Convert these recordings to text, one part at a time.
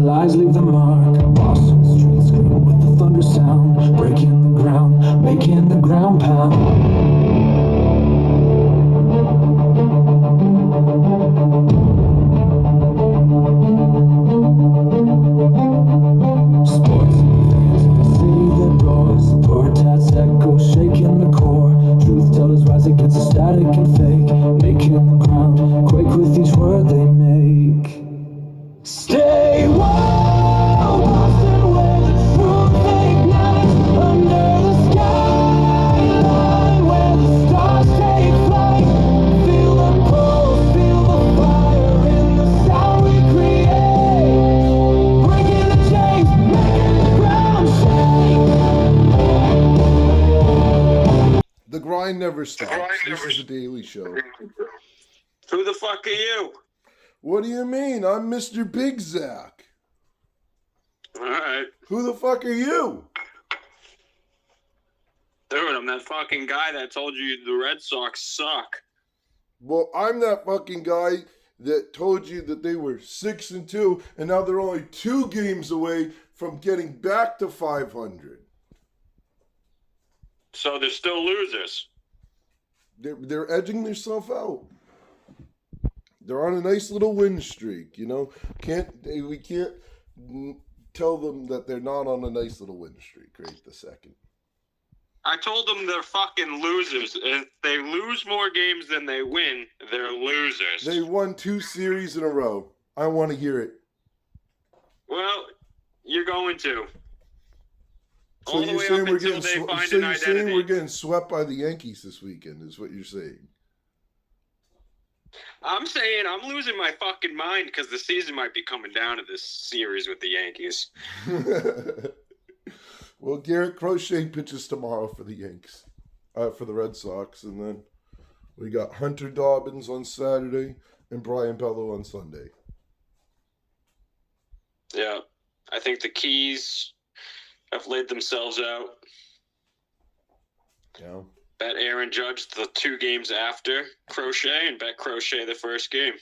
lies leave the mark. Boston streets scream with the thunder sound, breaking the ground, making the ground pound. Sports fans say their roars, bird tats echo, shaking the core. Truth tellers rise against the static and fake, making the ground quake with each word they make. Stay wild, Boston, where the truth ignites under the skyline, where the stars take flight. Feel the pulse, feel the fire in the sound we create, breaking the chains, making the ground shake. The grind never stops. This is a daily show. Who the fuck are you? What do you mean? I'm Mr. Big Zach. Alright. Who the fuck are you? Dude, I'm that fucking guy that told you the Red Sox suck. Well, I'm that fucking guy that told you that they were 6-2, and now they're only 2 games away from getting back to 500. So they're still losers. They're edging themselves out. They're on a nice little win streak, you know. We can't tell them that they're not on a nice little win streak right this second. I told them they're fucking losers. If they lose more games than they win, they're losers. They won 2 series in a row. I want to hear it. Well, you're going to. So All the you're way saying up we're until getting they find so an you're saying identity. we're getting swept by the Yankees this weekend is what you're saying. I'm saying I'm losing my fucking mind because the season might be coming down to this series with the Yankees. Well, Garrett Crochet pitches tomorrow for the Yanks, for the Red Sox, and then we got Hunter Dobbins on Saturday and Brian Bello on Sunday. Yeah, I think the Keys have laid themselves out. Yeah. Bet Aaron Judge the 2 games after Crochet and bet Crochet the first game.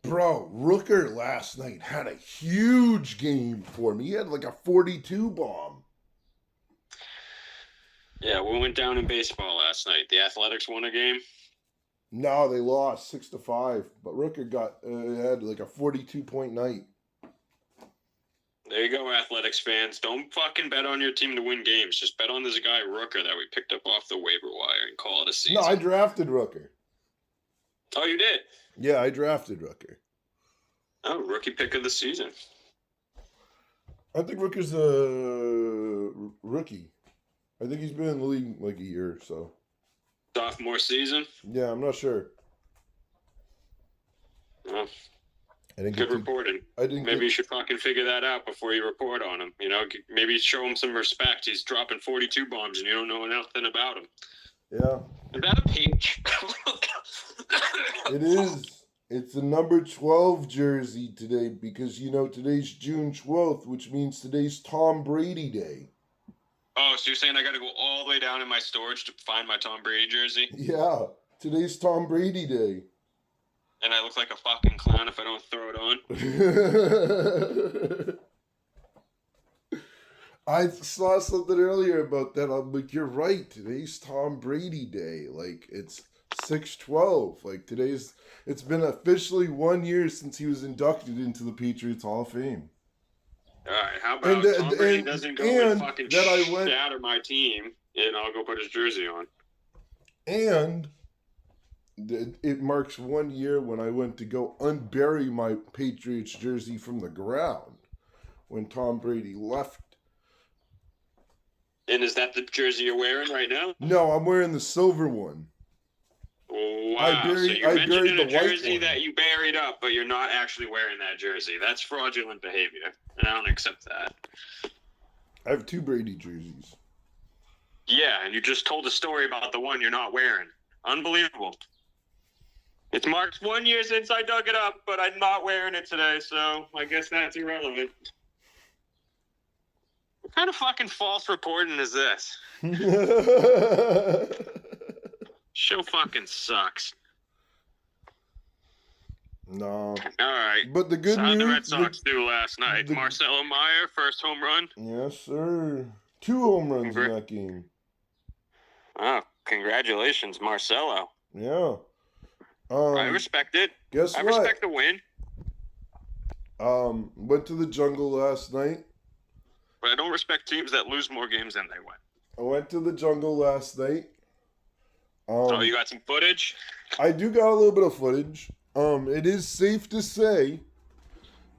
Bro, Rooker last night had a huge game for me. He had like a 42 bomb. Yeah, we went down in baseball last night. The Athletics won a game. No, they lost 6-5, but Rooker had like a 42-point night. There you go, Athletics fans. Don't fucking bet on your team to win games. Just bet on this guy, Rooker, that we picked up off the waiver wire and call it a season. No, I drafted Rooker. Oh, you did? Yeah, I drafted Rooker. Oh, rookie pick of the season. I think Rooker's a rookie. I think he's been in the league like a year or so. Sophomore season? Yeah, I'm not sure. Well, I didn't good reporting. Maybe you should fucking figure that out before you report on him. You know, maybe show him some respect. He's dropping 42 bombs and you don't know nothing about him. Yeah. Is that a peach? It is. It's the number 12 jersey today because, you know, today's June 12th, which means today's Tom Brady Day. Oh, so you're saying I got to go all the way down in my storage to find my Tom Brady jersey? Yeah, today's Tom Brady Day. And I look like a fucking clown if I don't throw it on? I saw something earlier about that. I'm like, you're right. Today's Tom Brady Day. Like, it's 6/12. Like, it's been officially 1 year since he was inducted into the Patriots Hall of Fame. All right, how about Tom Brady doesn't go and fucking shatter my team, and I'll go put his jersey on. And it marks 1 year when I went to go unbury my Patriots jersey from the ground when Tom Brady left. And is that the jersey you're wearing right now? No, I'm wearing the silver one. Wow, so you're mentioning a jersey that you buried up, but you're not actually wearing that jersey. That's fraudulent behavior, and I don't accept that. I have 2 Brady jerseys. Yeah, and you just told a story about the one you're not wearing. Unbelievable. It's marked 1 year since I dug it up, but I'm not wearing it today, so I guess that's irrelevant. What kind of fucking false reporting is this? Show fucking sucks. No. All right. But the good So how'd the Red news... Sox do last night? the- Marcelo Meyer, first home run. Yes, sir. 2 home runs in Congra- that game. Oh, congratulations, Marcelo. Yeah. I respect it. Guess I what? respect the win, Went to the jungle last night. but I don't respect teams that lose more games than they win. I went to the jungle last night. So you got some footage? I do got a little bit of footage. It is safe to say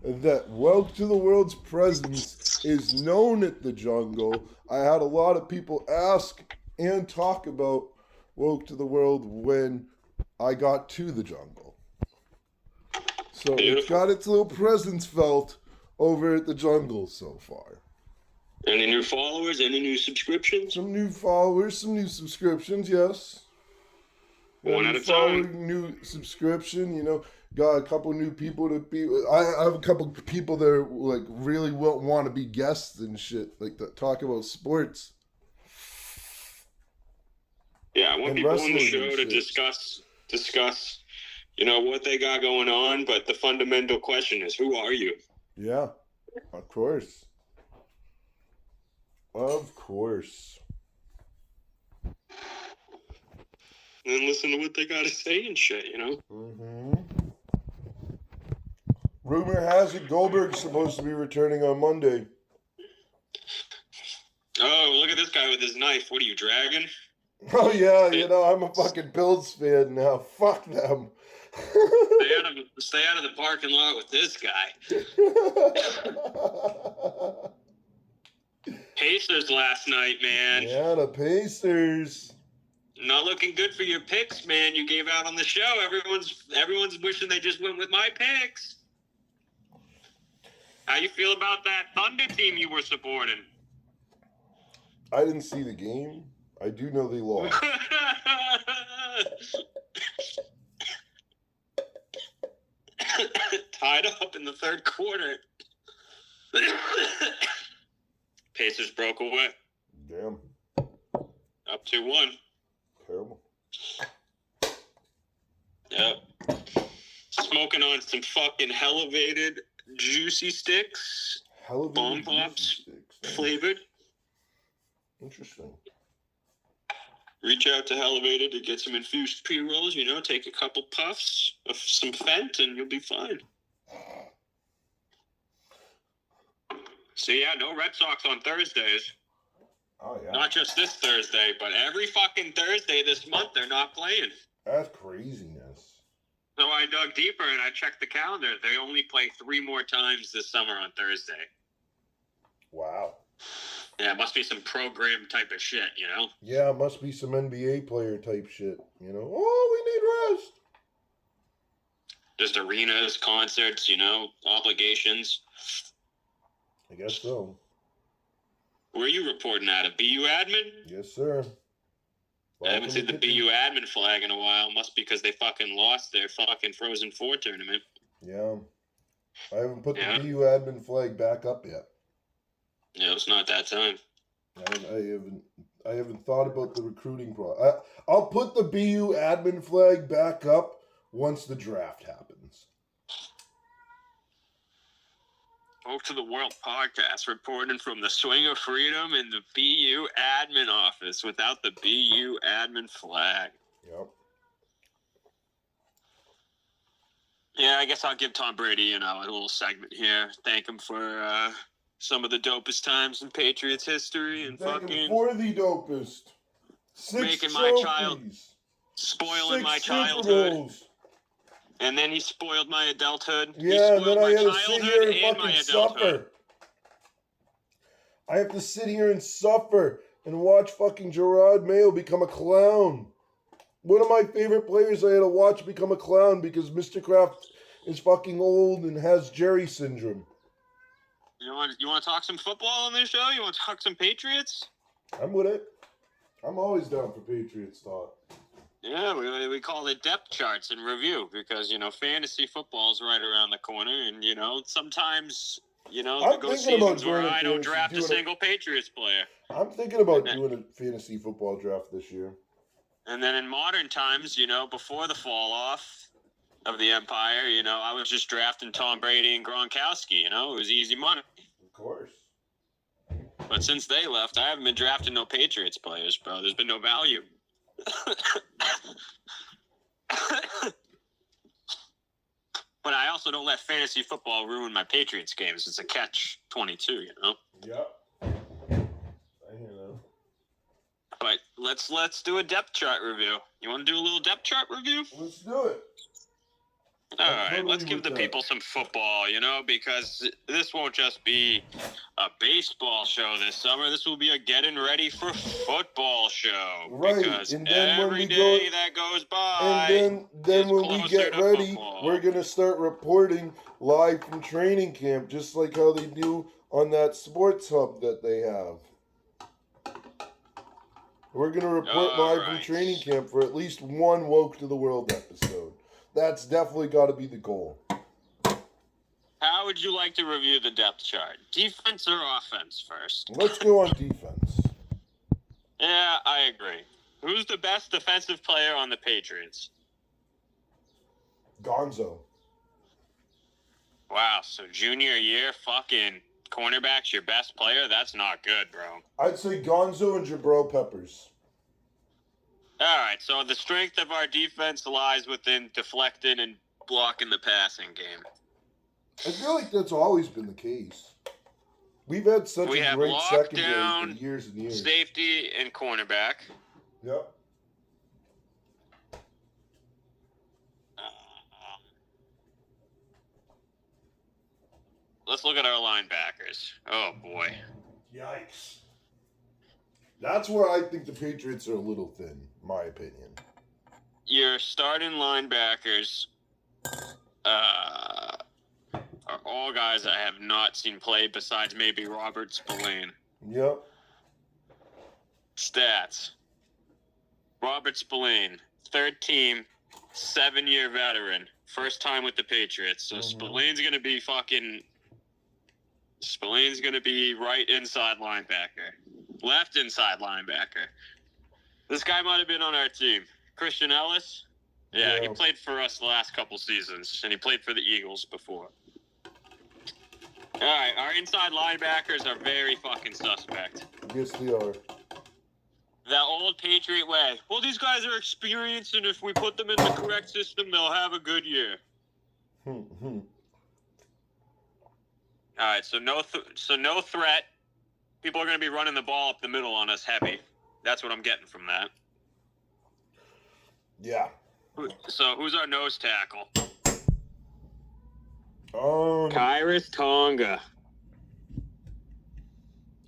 that Welcome to the World's presence is known at the jungle. I had a lot of people ask and talk about Welcome to the World when I got to the jungle. So it's got its little presence felt over at the jungle so far. Any new followers? Any new subscriptions? Some new followers, some new subscriptions, yes. One at a time. New subscription, you know, got a couple new people to be. I have a couple people that are, like, really want to be guests and shit, like that talk about sports. Yeah, I want And people on the wrestling show and to shit. discuss, you know, what they got going on. But the fundamental question is, who are you? Yeah, of course. Of course. And then listen to what they got to say and shit, you know? Mm-hmm. Rumor has it Goldberg's supposed to be returning on Monday. Oh, look at this guy with his knife. What are you, dragging? Oh, yeah, you know, I'm a fucking Bills fan now. Fuck them. Stay out of the parking lot with this guy. Pacers last night, man. Yeah, the Pacers. Not looking good for your picks, man. You gave out on the show. Everyone's wishing they just went with my picks. How you feel about that Thunder team you were supporting? I didn't see the game. I do know they lost. Tied up in the third quarter. Pacers broke away. Damn. Up 2-1. Terrible. Yep. Smoking on some fucking elevated juicy sticks. Bomb pops flavored. Interesting. Reach out to Elevated to get some infused pre-rolls, you know, take a couple puffs of some Fent and you'll be fine. So yeah, no Red Sox on Thursdays. Oh, yeah. Not just this Thursday, but every fucking Thursday this month they're not playing. That's craziness. So I dug deeper and I checked the calendar. They only play 3 more times this summer on Thursday. Wow. Yeah, it must be some program type of shit, you know? Yeah, it must be some NBA player type shit, you know? Oh, we need rest. Just arenas, concerts, you know, obligations. I guess so. Where are you reporting out of? BU admin? Yes, sir. I haven't seen the BU admin flag in a while. Must be because they fucking lost their fucking Frozen 4 tournament. Yeah. I haven't put the BU admin flag back up yet. Yeah, it's not that time. I haven't thought about the recruiting process. I'll put the BU admin flag back up once the draft happens. Welcome to the World Podcast, reporting from the Swing of Freedom in the BU admin office without the BU admin flag. Yep. Yeah, I guess I'll give Tom Brady, you know, a little segment here. Thank him for some of the dopest times in Patriots history and Thank fucking him for the dopest. 6 making trophies. my child, spoiling 6 my Super childhood. Bowls. And then he spoiled my adulthood. Yeah, he and then spoiled I my had to sit childhood here and and my fucking adulthood. suffer. I have to sit here and suffer and watch fucking Gerard Mayo become a clown. One of my favorite players I had to watch become a clown because Mr. Kraft is fucking old and has Jerry syndrome. You want to talk some football on this show? You want to talk some Patriots? I'm with it. I'm always down for Patriots talk. Yeah, we call it depth charts and review because, you know, fantasy football is right around the corner. And, you know, sometimes, you know, there go seasons where I don't draft a single Patriots player. I'm thinking about doing a fantasy football draft this year. And then in modern times, you know, before the fall off, of the empire. You know, I was just drafting Tom Brady and Gronkowski. You know, it was easy money. Of course. But since they left, I haven't been drafting no Patriots players, bro. There's been no value. But I also don't let fantasy football ruin my Patriots games. It's a catch-22, you know? Yep. I hear that. But let's do a depth chart review. You want to do a little depth chart review? Let's do it. All I'm right, totally let's give with the that. people some football, you know, because this won't just be a baseball show this summer. This will be a getting ready for football show. Right, Because and then when every we day go- that goes And by, then is when we closer get to ready, football. we're gonna start reporting live from training camp, just like how they do on that sports hub that they have. We're gonna report All live from right. training camp for at least one Woke to the World episode. That's definitely got to be the goal. How would you like to review the depth chart? Defense or offense first? Let's go on defense. Yeah, I agree. Who's the best defensive player on the Patriots? Gonzo. Wow, so junior year, fucking cornerback's your best player? That's not good, bro. I'd say Gonzo and Jabril Peppers. All right, so the strength of our defense lies within deflecting and blocking the passing game. I feel like that's always been the case. We've had such We a have great secondary for lockdown, years and years. safety, and cornerback. Yep. Let's look at our linebackers. Oh, boy. Yikes. That's where I think the Patriots are a little thin, my opinion. Your starting linebackers are all guys I have not seen play besides maybe Robert Spillane. Yep. Stats. Robert Spillane, third team, 7-year veteran, first time with the Patriots. So Spillane's going to be right inside linebacker. Left inside linebacker. This guy might have been on our team. Christian Ellis? Yeah, he played for us the last couple seasons, and he played for the Eagles before. All right, our inside linebackers are very fucking suspect. Yes, they are. That old Patriot way. Well, these guys are experienced, and if we put them in the correct system, they'll have a good year. All right, so no threat. People are going to be running the ball up the middle on us heavy. That's what I'm getting from that. Yeah. So who's our nose tackle? Kyrus Tonga.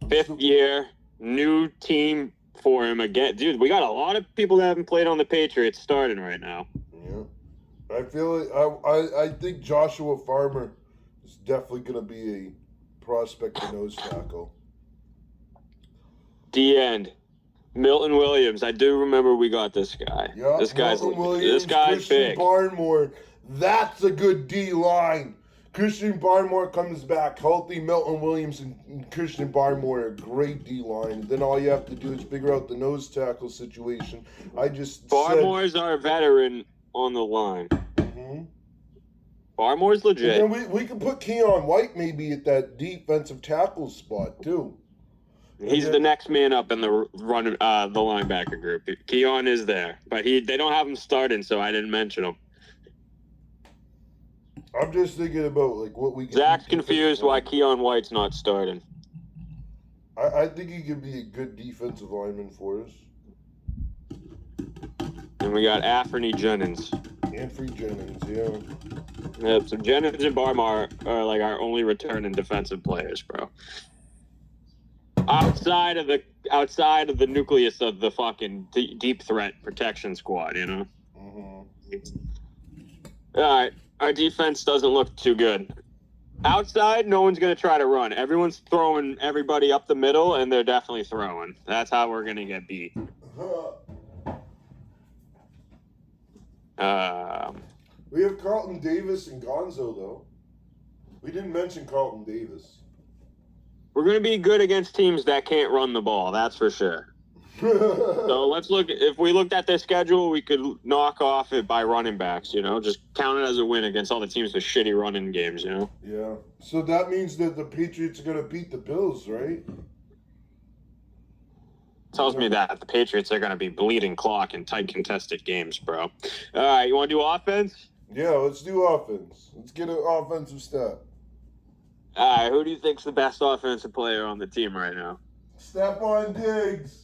5th year, new team for him again. Dude, we got a lot of people that haven't played on the Patriots starting right now. Yeah. I feel like I think Joshua Farmer is definitely going to be a prospect for nose tackle. D-end. Milton Williams. I do remember we got this guy. Yeah, This guy's Christian big. Barmore. That's a good D-line. Christian Barmore comes back healthy. Milton Williams and Christian Barmore are a great D-line. Then all you have to do is figure out the nose tackle situation. Barmore's our veteran on the line. Mm-hmm. Barmore's legit. And then we could put Keon White maybe at that defensive tackle spot too. He's the next man up in the linebacker group. Keon is there, but they don't have him starting, so I didn't mention him. I'm just thinking about like what we. Zach's confused why Keon White's not starting. I think he could be a good defensive lineman for us. And we got Anthony Jennings. Anthony Jennings, yeah. Yep. So Jennings and Barmore are like our only returning defensive players, bro. Outside of the nucleus of the fucking deep threat protection squad, you know. All right, our defense doesn't look too good. Outside, no one's gonna try to run. Everyone's throwing everybody up the middle, and they're definitely throwing. That's how we're gonna get beat. We have Carlton Davis and Gonzo though. We didn't mention Carlton Davis. We're going to be good against teams that can't run the ball, that's for sure. So let's look. If we looked at their schedule, we could knock off it by running backs. Just count it as a win against all the teams with shitty running games. Yeah. So that means that the Patriots are gonna beat the Bills, right? Tells me that the Patriots are going to be bleeding clock in tight contested games, bro. All right, you want to do offense? Yeah, let's do offense. Let's get an offensive stat. All right, who do you think's the best offensive player on the team right now? Stephon Diggs.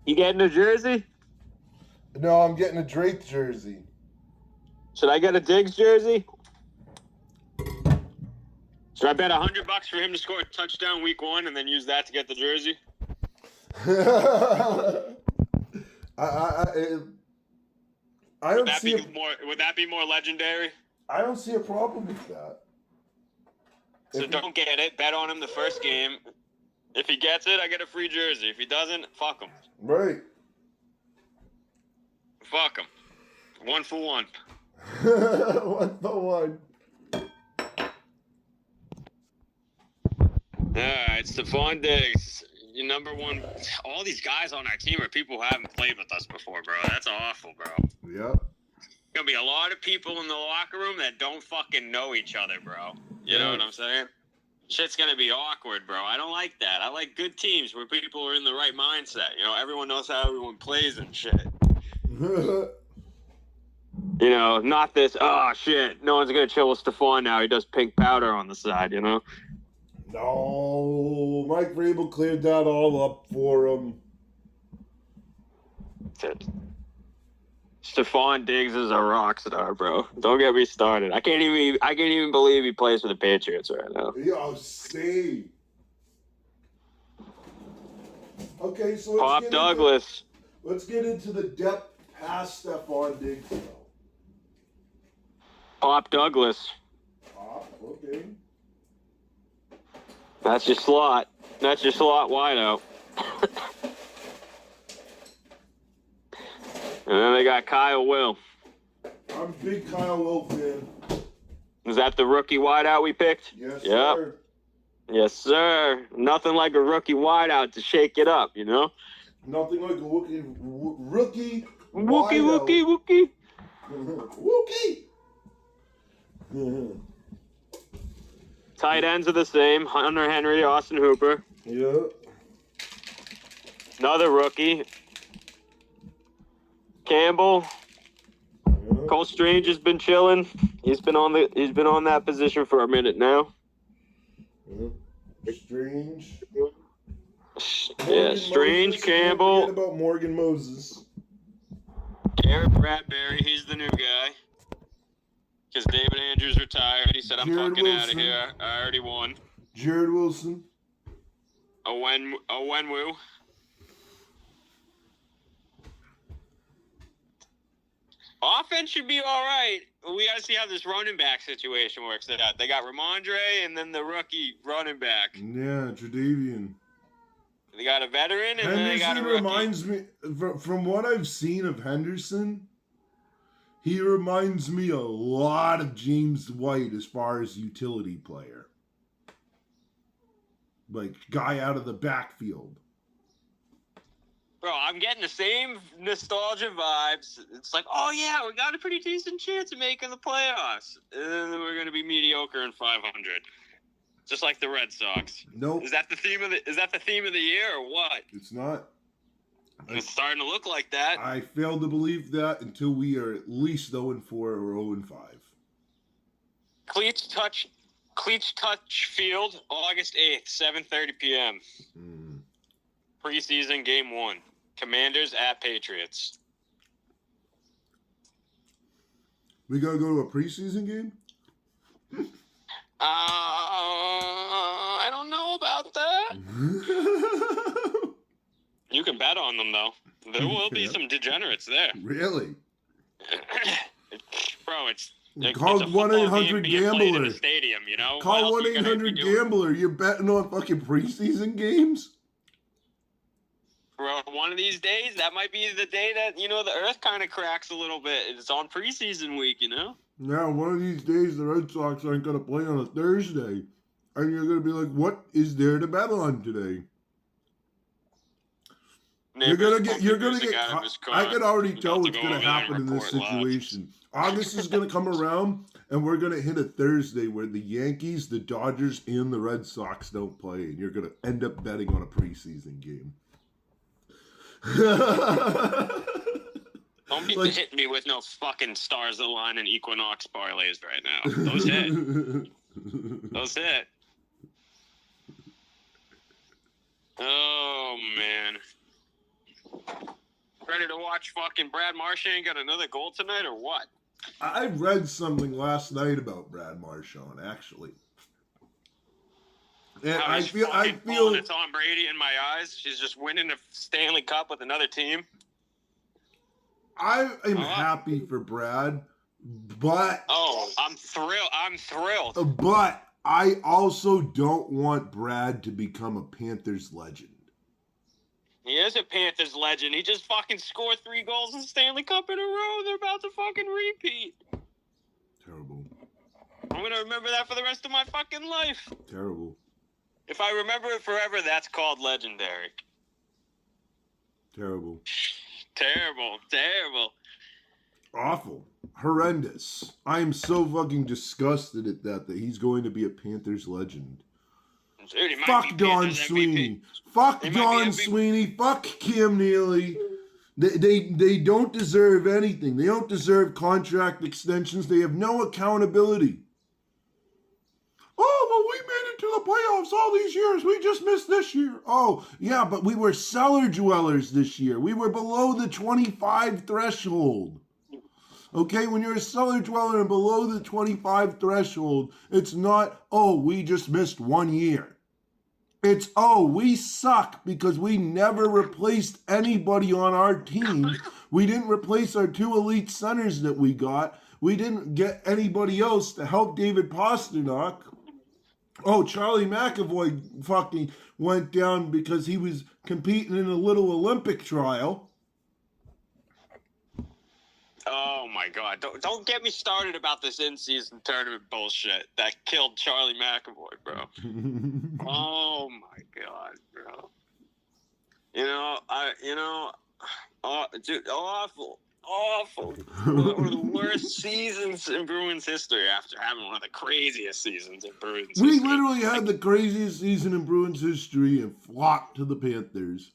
You getting a jersey? No, I'm getting a Drake jersey. Should I get a Diggs jersey? Should I bet $100 for him to score a touchdown week 1 and then use that to get the jersey? I don't see Would that be more legendary? I don't see a problem with that. So don't get it. Bet on him the first game. If he gets it, I get a free jersey. If he doesn't, fuck him. Right. Fuck him. 1 for 1. 1 for 1. Alright, Stephon Diggs. Your number one. All these guys on our team are people who haven't played with us before, bro. That's awful, bro. Yep. Gonna be a lot of people in the locker room that don't fucking know each other, bro. You know what I'm saying? Shit's gonna be awkward, bro. I don't like that. I like good teams where people are in the right mindset. Everyone knows how everyone plays and shit. Not this, oh shit, no one's gonna chill with Stephon now. He does pink powder on the side, No, Mike Vrabel cleared that all up for him. Stephon Diggs is a rock star, bro. Don't get me started. I can't even believe he plays for the Patriots right now. Yo, same. Okay, so let's get into the depth past Stephon Diggs, though. Pop Douglas. Okay. That's your slot. Wideout. And then they got Kyle Will. I'm a big Kyle Will fan. Is that the rookie wideout we picked? Yes, yep. Sir. Yes, sir. Nothing like a rookie wideout to shake it up, Nothing like a rookie Wookie. Wookie! Tight ends are the same. Hunter Henry, Austin Hooper. Yeah. Another rookie. Campbell. Yeah. Cole Strange has been chilling. He's been on that position for a minute now. Yeah. Strange. Yeah, Strange, Moses. Campbell. Forget about Morgan Moses. Garrett Bradbury, he's the new guy. Because David Andrews retired. He said, I'm fucking out of here. I already won. Jared Wilson. Owenwu. Offense should be all right. We got to see how this running back situation works out. They got Ramondre and then the rookie running back. Yeah, Tredavian. They got a veteran and Henderson then they got a rookie. reminds me, from what I've seen of Henderson, he reminds me a lot of James White as far as utility player. Like, guy out of the backfield. Bro, I'm getting the same nostalgia vibes. It's like, oh yeah, we got a pretty decent chance of making the playoffs. And then we're going to be mediocre in 500. Just like the Red Sox. Nope. Is that the theme of the year or what? It's not. It's starting to look like that. I fail to believe that until we are at least 0-4 or 0-5. Cleats Touch Field, August 8th, 7:30 p.m. Preseason game 1. Commanders at Patriots. We gotta go to a preseason game? I don't know about that. You can bet on them, though. There will be some degenerates there. Really? Bro, it's call 1-800-GAMBLER. Stadium, Call 1-800-GAMBLER. You're betting on fucking preseason games? Bro, one of these days, that might be the day that, the earth kind of cracks a little bit. It's on preseason week, Now, one of these days, the Red Sox aren't going to play on a Thursday. And you're going to be like, what is there to bet on today? You're gonna get. out of his car. I can already tell About to what's go gonna over there and happen in this report live. situation. August is gonna come around, and we're gonna hit a Thursday where the Yankees, the Dodgers, and the Red Sox don't play, and you're gonna end up betting on a preseason game. Don't be hitting me with no fucking stars align and equinox parlays right now. Those hit. Those hit. Oh, man. Ready to watch fucking Brad Marchand get another goal tonight or what? I read something last night about Brad Marchand, actually. And How I he's feel pulling a Tom Brady in my eyes. She's just winning the Stanley Cup with another team. I am happy for Brad, but I'm thrilled. But I also don't want Brad to become a Panthers legend. He is a Panthers legend. He just fucking scored 3 goals in the Stanley Cup in a row. They're about to fucking repeat. Terrible. I'm gonna remember that for the rest of my fucking life. Terrible. If I remember it forever, that's called legendary. Terrible. Terrible. Awful. Horrendous. I am so fucking disgusted at that he's going to be a Panthers legend. Dude, he might Fuck be Don Panthers Sweeney. MVP. Fuck He might Don be Sweeney. Fuck Cam Neely. They don't deserve anything. They don't deserve contract extensions. They have no accountability. Oh, well, we made it to the playoffs all these years. We just missed this year. Oh, yeah, but we were cellar dwellers this year. We were below the 25 threshold. Okay, when you're a cellar dweller and below the 25 threshold, it's not, oh, we just missed 1 year. It's, oh, we suck because we never replaced anybody on our team. We didn't replace our 2 elite centers that we got. We didn't get anybody else to help David Pastrnak. Oh, Charlie McAvoy fucking went down because he was competing in a little Olympic trial. Oh my God! Don't get me started about this in-season tournament bullshit that killed Charlie McAvoy, bro. Oh my God, bro. Dude, awful. One of the worst seasons in Bruins history after having one of the craziest seasons in Bruins history. We literally had the craziest season in Bruins history and flopped to the Panthers,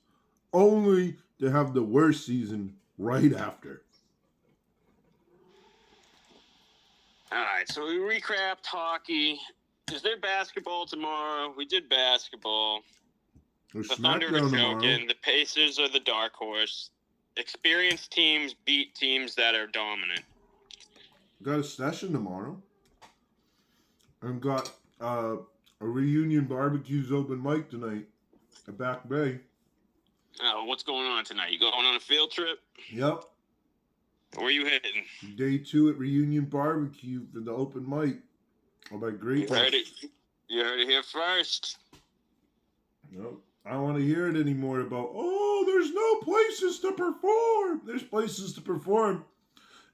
only to have the worst season right after. All right, so we recapped hockey. Is there basketball tomorrow? We did basketball. There's The Thunder are SmackDown tomorrow. joking. The Pacers are the dark horse. Experienced teams beat teams that are dominant. Got a session tomorrow. I've got a reunion barbecues open mic tonight at Back Bay. Oh, what's going on tonight? You going on a field trip? Yep. Where you heading? Day 2 at Reunion Barbecue for the open mic. Oh, by great. You heard it here first. Nope. I don't want to hear it anymore about, oh, there's no places to perform. There's places to perform.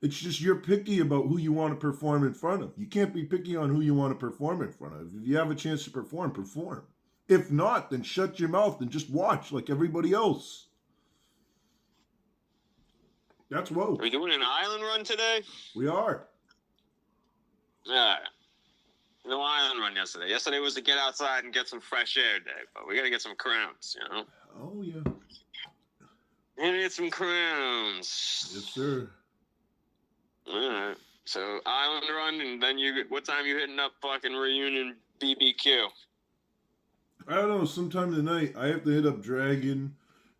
It's just you're picky about who you want to perform in front of. You can't be picky on who you want to perform in front of. If you have a chance to perform, perform. If not, then shut your mouth and just watch like everybody else. That's whoa. Are we doing an island run today? We are. Yeah. No island run yesterday. Yesterday was to get outside and get some fresh air day, but we got to get some crowns, you know? Oh, yeah. We got to get some crowns. Yes, sir. All right. So, island run, and then what time you hitting up fucking Reunion BBQ? I don't know. Sometime tonight, I have to hit up Dragon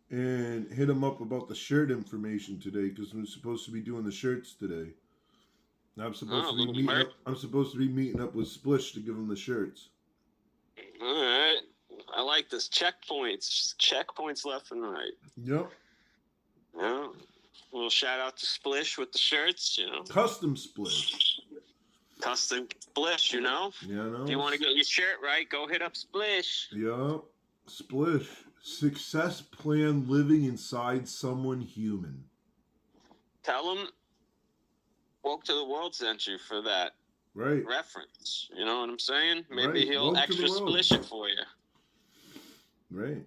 and hit him up about the shirt information today because we're supposed to be doing the shirts today. I'm supposed to be meeting up with Splish to give him the shirts. All right. I like this. Checkpoints left and right. Yep. Yeah. A little shout out to Splish with the shirts, you know. Custom Splish. Custom Splish, you know. Yeah, I know. If you want to get your shirt right, go hit up Splish. Yep. Splish. Success plan living inside someone human. Tell him Woke to the World sent you for that Right. reference. You know what I'm saying? Maybe Right. he'll Woke to extra the World. splish it for you. Right.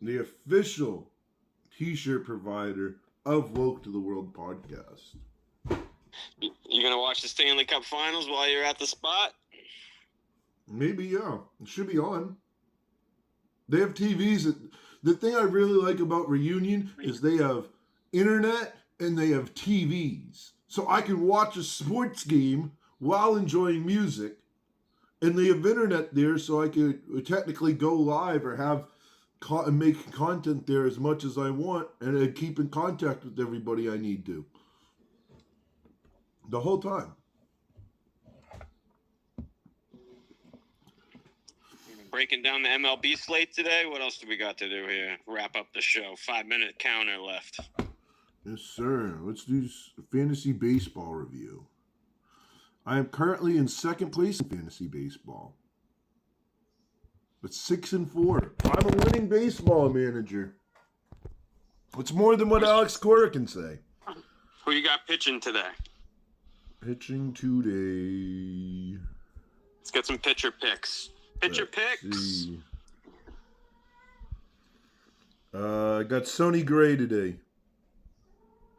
The official t-shirt provider of Woke to the World podcast. You gonna watch the Stanley Cup Finals while you're at the spot? Maybe, yeah. It should be on. They have TVs. The thing I really like about Reunion is they have internet and they have TVs. So I can watch a sports game while enjoying music. And they have internet there, so I could technically go live or have make content there as much as I want and keep in contact with everybody I need to. The whole time. Breaking down the MLB slate today. What else do we got to do here? Wrap up the show. 5-minute counter left. Yes, sir. Let's do a fantasy baseball review. I am currently in second place in fantasy baseball. But 6-4. I'm a winning baseball manager. It's more than what Alex Cora can say. Who you got pitching today? Pitching today. Let's get some pitcher picks. Pitcher picks. See. I got Sonny Gray today.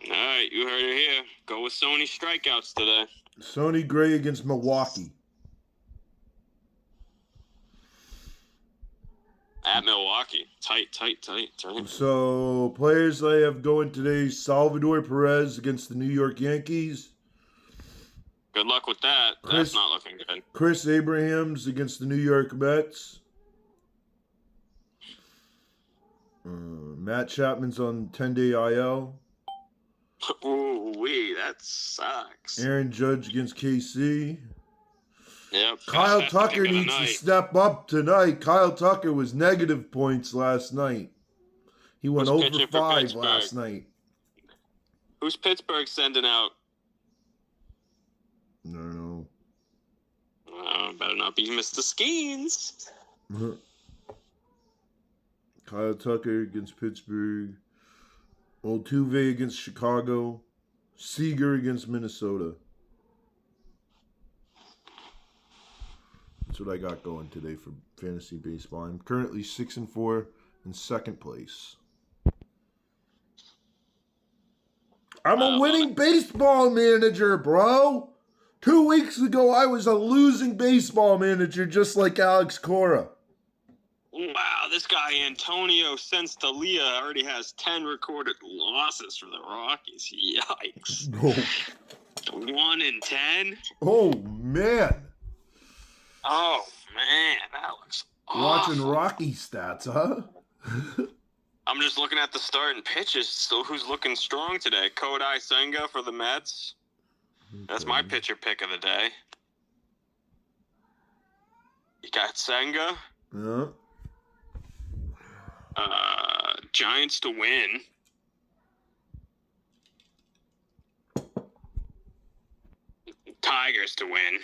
All right, you heard it here. Go with Sony strikeouts today. Sonny Gray against Milwaukee. At Milwaukee. Tight. So, players I have going today, Salvador Perez against the New York Yankees. Good luck with that. That's not looking good. Chris Abrahams against the New York Mets. Matt Chapman's on 10-day IL. Ooh-wee, that sucks. Aaron Judge against KC. Yep. Kyle Tucker needs to step up tonight. Kyle Tucker was negative points last night. He went over 5 last night. Who's Pittsburgh sending out? I don't know. Better not be Mr. Skeens. Kyle Tucker against Pittsburgh. Altuve against Chicago. Seager against Minnesota. That's what I got going today for fantasy baseball. I'm currently 6-4 in second place. I'm a winning baseball manager, bro. 2 weeks ago, I was a losing baseball manager just like Alex Cora. Wow, this guy Antonio Senstalia already has 10 recorded losses for the Rockies. Yikes. 1 in 10? Oh, man. Oh, man, that looks awful. Watching Rocky stats, huh? I'm just looking at the starting pitches. So who's looking strong today? Kodai Senga for the Mets. That's my pitcher pick of the day. You got Senga. Yeah. Giants to win. Tigers to win.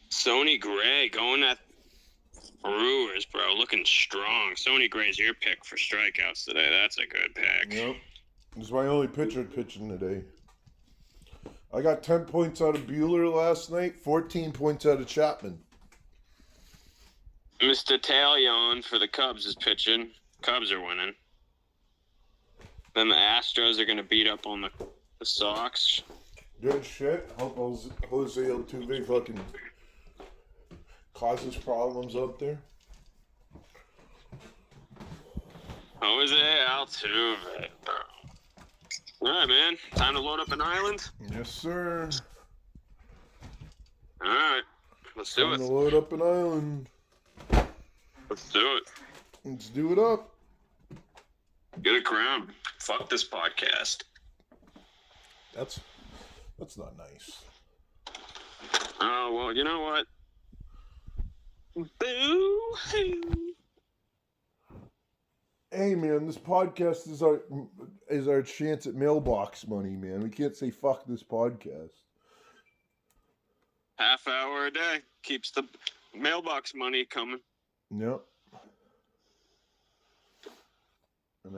Sonny Gray going at Brewers, bro. Looking strong. Sonny Gray's your pick for strikeouts today. That's a good pick. Yep. This is my only pitcher pitching today. I got 10 points out of Bueller last night, 14 points out of Chapman. Mr. Talion for the Cubs is pitching. Cubs are winning. Then the Astros are going to beat up on the Sox. Good shit. Hope Jose Altuve fucking causes problems up there. Jose Altuve, bro. All right, man. Time to load up an island? Yes, sir. All right. Let's do it. Time to load up an island. Let's do it. Let's do it up. Get a crown. Fuck this podcast. That's not nice. Oh, well, you know what? Boo-hoo. Hey, man, this podcast is our chance at mailbox money, man. We can't say fuck this podcast. Half hour a day keeps the mailbox money coming. Yep. And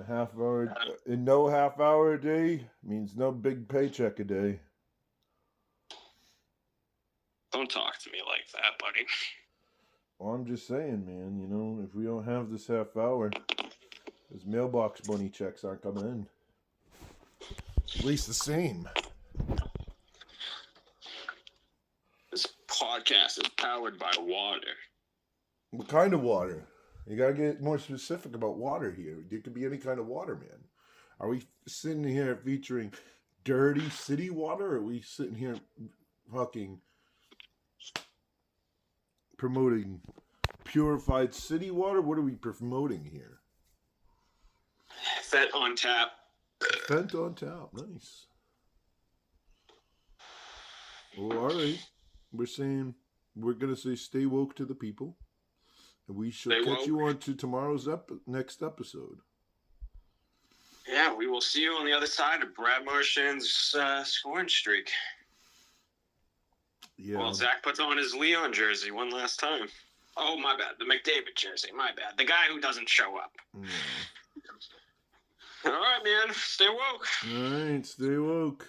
no half hour a day means no big paycheck a day. Don't talk to me like that, buddy. Well, I'm just saying, man, if we don't have this half hour, those mailbox bunny checks aren't coming in. At least the same. This podcast is powered by water. What kind of water? You gotta get more specific about water here. It could be any kind of water, man. Are we sitting here featuring dirty city water, or are we sitting here fucking promoting purified city water? What are we promoting here? Fent on tap. Fent on tap. Nice. Well, all right. We're going to say stay woke to the people. And we shall catch you on to tomorrow's next episode. Yeah, we will see you on the other side of Brad Marchand's scoring streak. Yeah. Well, Zach puts on his Leon jersey one last time. Oh, my bad. The McDavid jersey. My bad. The guy who doesn't show up. Yeah. All right, man. Stay woke. All right. Stay woke.